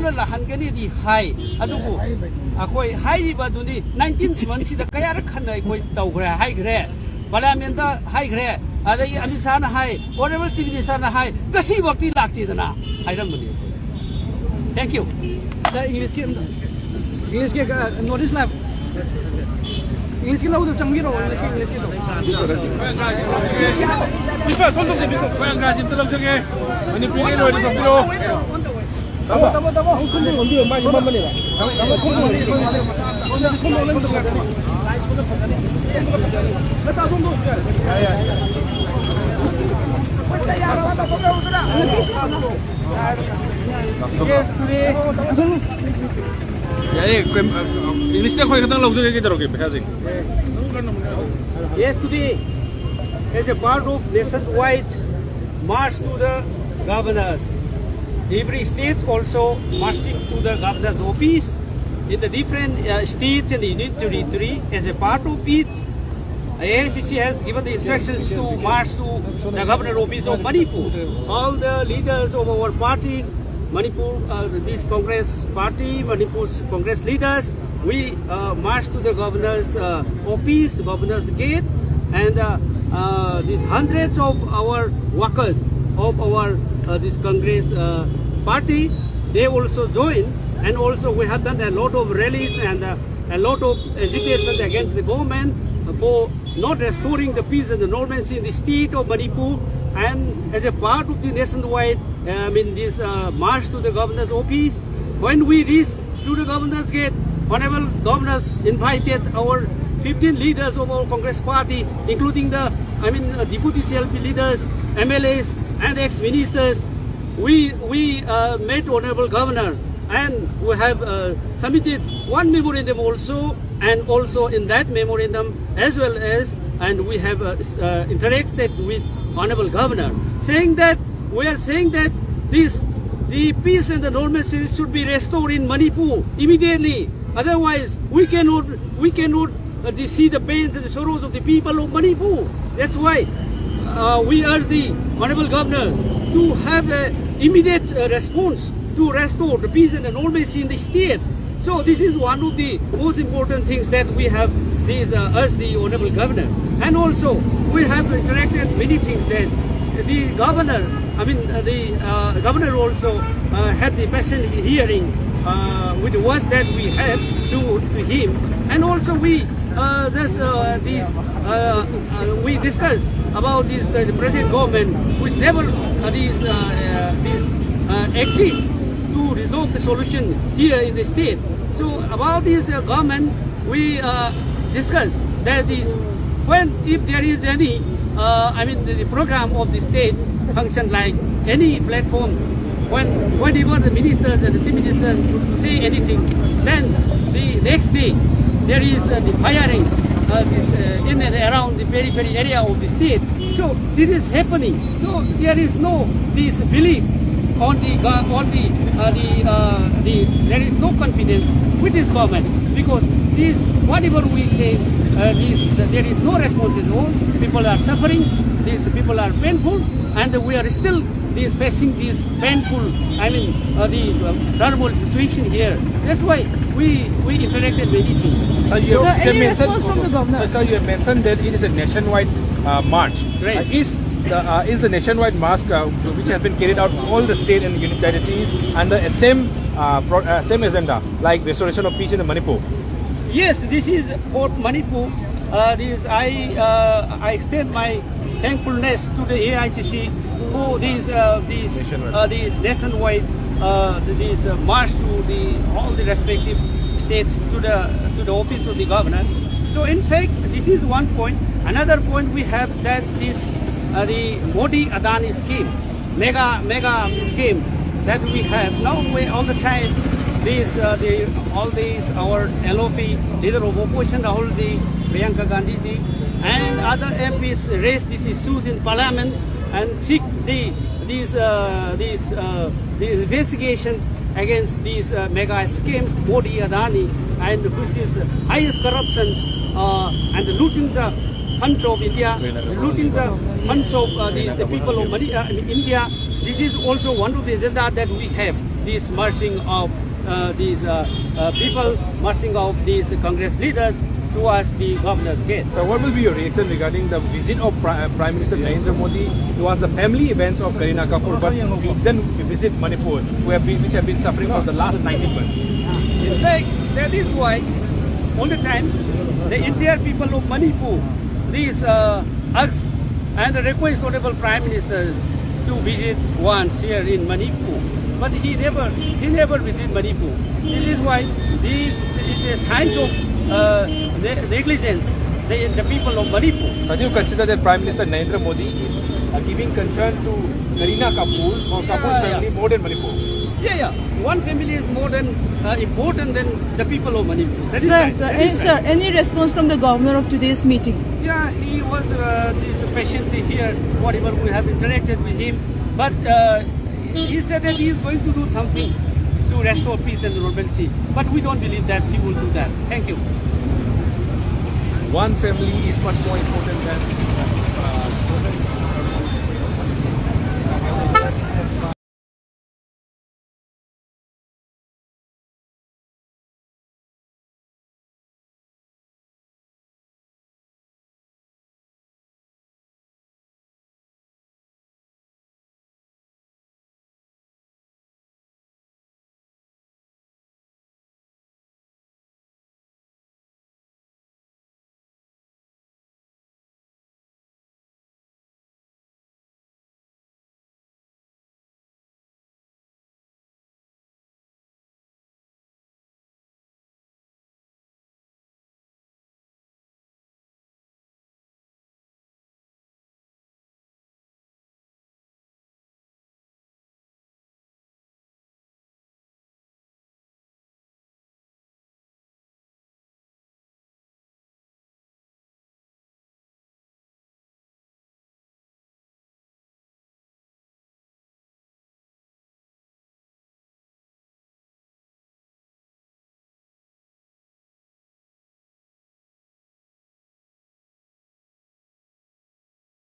Tonga Lahangani di high, Adubu, Akoi, high Baduni, 19th months, the Kayarakan, Koi Taugra, high grade, Balamenda, high grade, Ada Amisana high, whatever civilization high, Kasi Wakti Lakti, I don't believe. Thank you. Sir, English notice lab. English ke lau chang giro English ke Bisa sondong de biko koyang ga jim talam change Manipur ke loi de biro tabo sondong ondu ma imam mane la tabo sondong le ta sondong yes today English na koi khatang lawje ke daroge bhaji Yes today as a part of nationwide march to the governors every state also marching to the governor's office in the different states and the union territory as a part of it AICC has given the instructions to march to the governor's office of Manipur all the leaders of our party Manipur, this Congress party, Manipur's Congress leaders, we march to the governor's office, governor's gate, and these hundreds of our workers of our this Congress party, they also join, and also we have done a lot of rallies and a lot of agitation against the government for not restoring the peace and the normalcy in the state of Manipur, and as a part of the nationwide this march to the governor's office, when we reach to the governor's gate, honorable governors invited our 15 leaders of our Congress party, including the deputy CLP leaders, MLAs, and ex-ministers. We met honorable governor, and we have submitted one memorandum also, and also in that memorandum as well as, and we have interacted with honorable governor, saying that we are saying that the peace and the normalcy should be restored in Manipur immediately. Otherwise, we cannot see the pains and the sorrows of the people of Manipur. That's why we urge the honorable governor to have an immediate response to restore the peace and the normalcy in the state. So this is one of the most important things that we have urged the honorable governor. And also we have interacted many things that the governor, the governor also had the patient hearing with the words that we have to him, and also we we discussed about this the present government, which never acting to resolve the solution here in the state. So about this government, we discussed that if there is any the program of the state function like any platform, whenever the ministers and the chief ministers say anything, then the next day there is the firing in and around the periphery area of the state. So this is happening. So there is no this belief on there is no confidence with this government, because this whatever we say there is no response at all. People are suffering, the people are painful, and we are still facing this painful, the turmoil situation here. That's why we interacted many things. Any response from the governor? So you have mentioned that it is a nationwide march. Right. Is the nationwide march which has been carried out all the state and union territories under the same agenda, like restoration of peace in Manipur? Yes, this is for Manipur. I extend my thankfulness to the AICC for this nationwide march to all the respective states to the office of the governor. So in fact, this is one point. Another point we have that the Modi Adani scheme, mega scheme that we have now. All the time, our LOP, leader of opposition Rahul ji, Priyanka Gandhi ji, and other MPs raised these issues in Parliament and seek these investigations against this mega scheme, Modi Adani, and which is highest corruption and looting the funds of India, looting the funds of the people of India. This is also one of the agenda that we have. this marching of these people, marching of these Congress leaders towards the governor's gate. So what will be your reaction regarding the visit of Prime Minister Narendra Modi towards the family events of Kareena Kapoor, but then visit Manipur, which have been suffering for the last 19 months? In fact, that is why all the time the entire people of Manipur, these ask and request honorable Prime Minister to visit once here in Manipur. But he never visit Manipur. This is why this is a sign of negligence, the people of Manipur. Do you consider that Prime Minister Narendra Modi is giving concern to Kareena Kapoor or Kapoor's family more than Manipur? Yeah. One family is more than important than the people of Manipur. That is Sir, right. sir, That is sir, right. any response from the governor of today's meeting? Yeah, he was this patiently here, whatever we have interacted with him. But he said that he is going to do something to restore peace and normalcy. But we don't believe that he will do that. Thank you. One family is much more important than